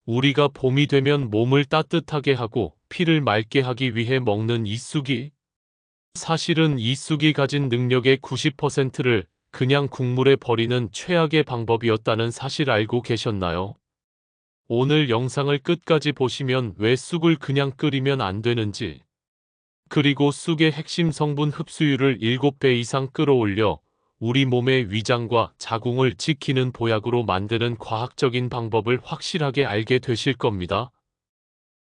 우리가 봄이 되면 몸을 따뜻하게 하고 피를 맑게 하기 위해 먹는 이 쑥이 사실은 이 쑥이 가진 능력의 90%를 그냥 국물에 버리는 최악의 방법이었다는 사실 알고 계셨나요? 오늘 영상을 끝까지 보시면 왜 쑥을 그냥 끓이면 안 되는지, 그리고 쑥의 핵심 성분 흡수율을 7배 이상 끌어올려 우리 몸의 위장과 자궁을 지키는 보약으로 만드는 과학적인 방법을 확실하게 알게 되실 겁니다.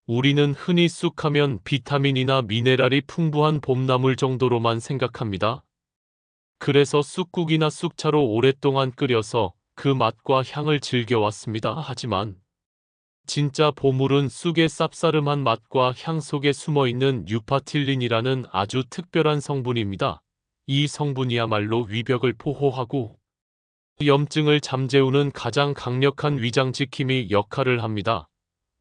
우리는 흔히 쑥하면 비타민이나 미네랄이 풍부한 봄나물 정도로만 생각합니다. 그래서 쑥국이나 쑥차로 오랫동안 끓여서 그 맛과 향을 즐겨왔습니다. 하지만 진짜 보물은 쑥의 쌉싸름한 맛과 향 속에 숨어있는 유파틸린이라는 아주 특별한 성분입니다. 이 성분이야말로 위벽을 포호하고 염증을 잠재우는 가장 강력한 위장지킴이 역할을 합니다.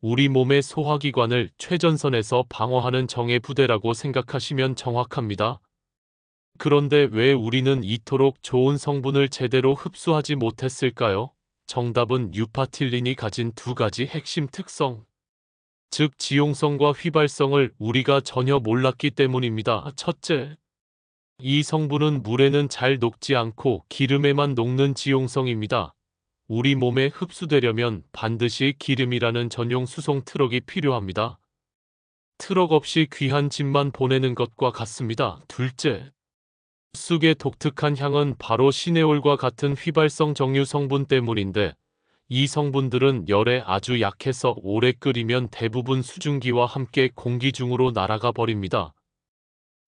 우리 몸의 소화기관을 최전선에서 방어하는 정예 부대라고 생각하시면 정확합니다. 그런데 왜 우리는 이토록 좋은 성분을 제대로 흡수하지 못했을까요? 정답은 유파틸린이 가진 두 가지 핵심 특성, 즉 지용성과 휘발성을 우리가 전혀 몰랐기 때문입니다. 첫째, 이 성분은 물에는 잘 녹지 않고 기름에만 녹는 지용성입니다. 우리 몸에 흡수되려면 반드시 기름이라는 전용 수송 트럭이 필요합니다. 트럭 없이 귀한 짐만 보내는 것과 같습니다. 둘째, 쑥의 독특한 향은 바로 시네올과 같은 휘발성 정류 성분 때문인데, 이 성분들은 열에 아주 약해서 오래 끓이면 대부분 수증기와 함께 공기 중으로 날아가 버립니다.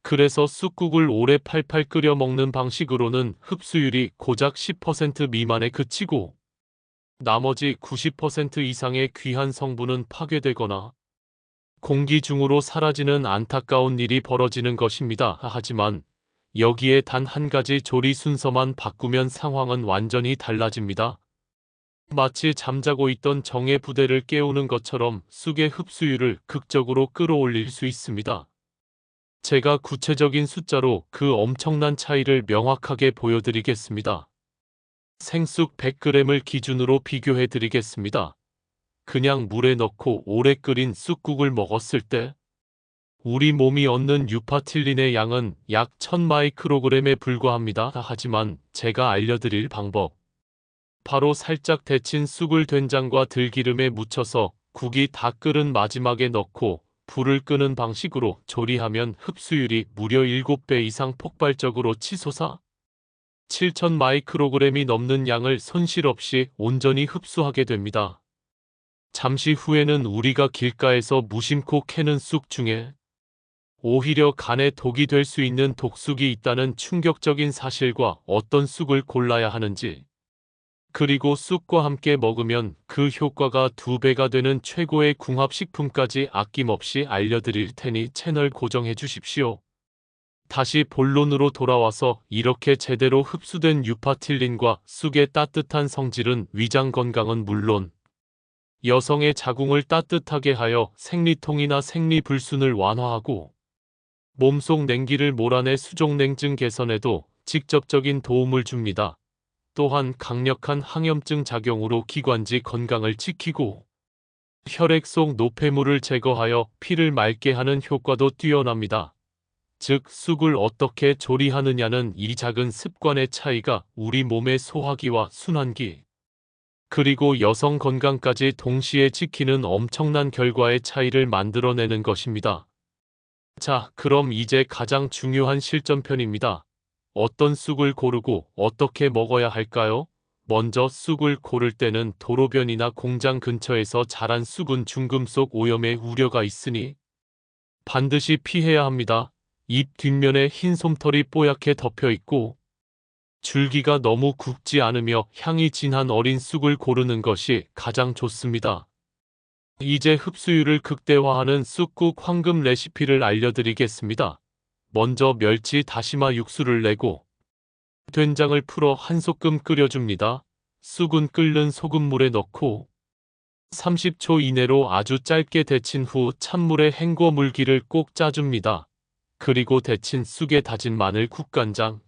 그래서 쑥국을 오래 팔팔 끓여 먹는 방식으로는 흡수율이 고작 10% 미만에 그치고 나머지 90% 이상의 귀한 성분은 파괴되거나 공기 중으로 사라지는 안타까운 일이 벌어지는 것입니다. 하지만 여기에 단 한 가지 조리 순서만 바꾸면 상황은 완전히 달라집니다. 마치 잠자고 있던 정의 부대를 깨우는 것처럼 쑥의 흡수율을 극적으로 끌어올릴 수 있습니다. 제가 구체적인 숫자로 그 엄청난 차이를 명확하게 보여드리겠습니다. 생쑥 100g을 기준으로 비교해 드리겠습니다. 그냥 물에 넣고 오래 끓인 쑥국을 먹었을 때 우리 몸이 얻는 유파틸린의 양은 약 1000마이크로그램에 불과합니다. 하지만 제가 알려드릴 방법, 바로 살짝 데친 쑥을 된장과 들기름에 묻혀서 국이 다 끓은 마지막에 넣고 불을 끄는 방식으로 조리하면 흡수율이 무려 7배 이상 폭발적으로 치솟아 7000 마이크로그램이 넘는 양을 손실 없이 온전히 흡수하게 됩니다. 잠시 후에는 우리가 길가에서 무심코 캐는 쑥 중에 오히려 간에 독이 될 수 있는 독쑥이 있다는 충격적인 사실과 어떤 쑥을 골라야 하는지, 그리고 쑥과 함께 먹으면 그 효과가 2배가 되는 최고의 궁합식품까지 아낌없이 알려드릴 테니 채널 고정해 주십시오. 다시 본론으로 돌아와서 이렇게 제대로 흡수된 유파틸린과 쑥의 따뜻한 성질은 위장 건강은 물론 여성의 자궁을 따뜻하게 하여 생리통이나 생리불순을 완화하고 몸속 냉기를 몰아내 수족냉증 개선에도 직접적인 도움을 줍니다. 또한 강력한 항염증 작용으로 기관지 건강을 지키고 혈액 속 노폐물을 제거하여 피를 맑게 하는 효과도 뛰어납니다. 즉, 쑥을 어떻게 조리하느냐는 이 작은 습관의 차이가 우리 몸의 소화기와 순환기, 그리고 여성 건강까지 동시에 지키는 엄청난 결과의 차이를 만들어내는 것입니다. 자, 그럼 이제 가장 중요한 실전편입니다. 어떤 쑥을 고르고 어떻게 먹어야 할까요? 먼저 쑥을 고를 때는 도로변이나 공장 근처에서 자란 쑥은 중금속 오염의 우려가 있으니 반드시 피해야 합니다. 잎 뒷면에 흰 솜털이 뽀얗게 덮여 있고 줄기가 너무 굵지 않으며 향이 진한 어린 쑥을 고르는 것이 가장 좋습니다. 이제 흡수율을 극대화하는 쑥국 황금 레시피를 알려드리겠습니다. 먼저 멸치 다시마 육수를 내고 된장을 풀어 한 소끔 끓여줍니다. 쑥은 끓는 소금물에 넣고 30초 이내로 아주 짧게 데친 후 찬물에 헹궈 물기를 꼭 짜줍니다. 그리고 데친 쑥에 다진 마늘, 국간장,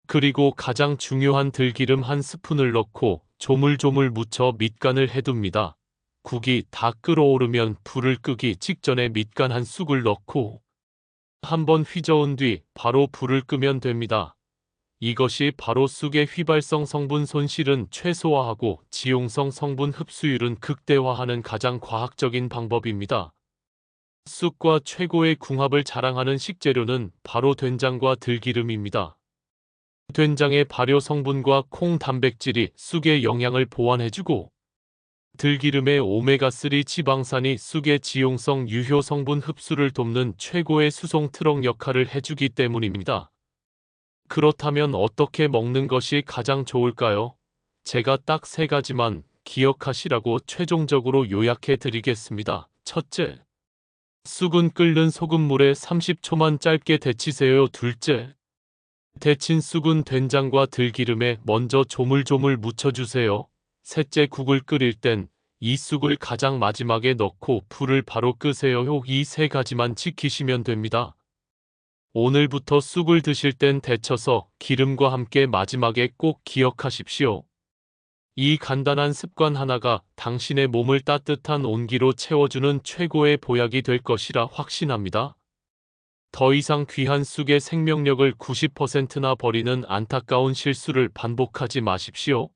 그리고 가장 중요한 들기름 한 스푼을 넣고 조물조물 묻혀 밑간을 해둡니다. 국이 다 끓어오르면 불을 끄기 직전에 밑간한 쑥을 넣고 한번 휘저은 뒤 바로 불을 끄면 됩니다. 이것이 바로 쑥의 휘발성 성분 손실은 최소화하고 지용성 성분 흡수율은 극대화하는 가장 과학적인 방법입니다. 쑥과 최고의 궁합을 자랑하는 식재료는 바로 된장과 들기름입니다. 된장의 발효 성분과 콩 단백질이 쑥의 영양을 보완해주고 들기름의 오메가3 지방산이 쑥의 지용성 유효 성분 흡수를 돕는 최고의 수송 트럭 역할을 해주기 때문입니다. 그렇다면 어떻게 먹는 것이 가장 좋을까요? 제가 딱 3가지만 기억하시라고 최종적으로 요약해 드리겠습니다. 첫째, 쑥은 끓는 소금물에 30초만 짧게 데치세요. 둘째, 데친 쑥은 된장과 들기름에 먼저 조물조물 묻혀주세요. 셋째, 국을 끓일 땐 이 쑥을 가장 마지막에 넣고 불을 바로 끄세요. 이 3가지만 지키시면 됩니다. 오늘부터 쑥을 드실 땐 데쳐서 기름과 함께 마지막에 꼭 기억하십시오. 이 간단한 습관 하나가 당신의 몸을 따뜻한 온기로 채워주는 최고의 보약이 될 것이라 확신합니다. 더 이상 귀한 쑥의 생명력을 90%나 버리는 안타까운 실수를 반복하지 마십시오.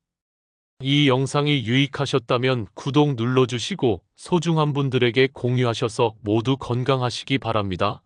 이 영상이 유익하셨다면 구독 눌러주시고 소중한 분들에게 공유하셔서 모두 건강하시기 바랍니다.